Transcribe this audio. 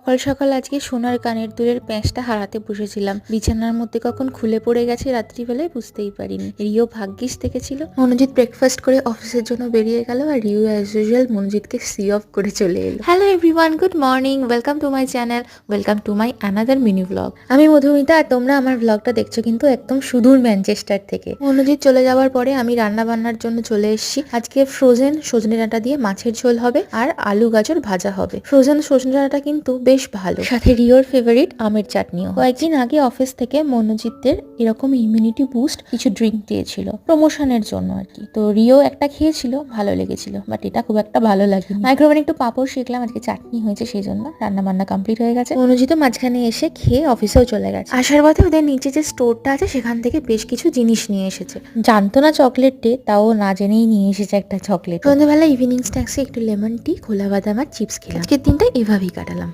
সকাল সকাল আজকে সোনার কানের দুলের প্যাঁচটা হারাতে বসেছিলাম। বিছানার মধ্যে কখন খুলে পড়ে গেছে রাত্রিবেলায় বুঝতেই পারিনি। রিও ভাগ্যিস দেখেছিল। মনোজিৎ ব্রেকফাস্ট করে অফিসের জন্য বেরিয়ে গেল আর রিও অ্যাজ ইউজুয়াল মনোজিৎকে সি অফ করে চলে এলো। Hello everyone, good morning, welcome to my channel, welcome to my another mini blog. আমি মধুমিতা আর তোমরা আমার ব্লগটা দেখছো কিন্তু একদম সুদূর ম্যানচেস্টার থেকে। মনোজিৎ চলে যাওয়ার পরে আমি রান্না বান্নার জন্য চলে এসেছি। আজকে ফ্রোজেন সজনে ডাঁটা দিয়ে মাছের ঝোল হবে আর আলু গাজর ভাজা হবে। ফ্রোজেন সজনে ডাঁটা কিন্তু বেশ ভালো, সাথে রিওর ফেভারিট আমের চাটনিও। কয়েকদিন আগে অফিস থেকে মনোজিতের এরকম ইমিউনিটি বুস্ট কিছু ড্রিঙ্ক দিয়েছিল প্রমোশনের জন্য আর কি। তো রিও একটা খেয়েছিল, ভালো লেগেছিল, বাট এটা খুব একটা ভালো লাগেনি। মাইক্রোওভেনে একটু পাঁপড় শিখলাম, আজকে চাটনি হয়েছে সেই জন্য। রান্না বান্না কমপ্লিট হয়ে গেছে। মনোজিতও মাঝখানে এসে খেয়ে অফিসেও চলে গেছে। আসার পথে ওদের নিচে যে স্টোরটা আছে সেখান থেকে বেশ কিছু জিনিস নিয়ে এসেছে। জানতো না চকলেট ডে, তাও না জেনেই নিয়ে এসেছে একটা চকলেট। সন্ধ্যেবেলা ইভিনিং স্ন্যাক্সে একটু লেমন টি, খোলা বাদাম আর চিপস খেলাম। আজকের দিনটা এভাবেই কাটালাম।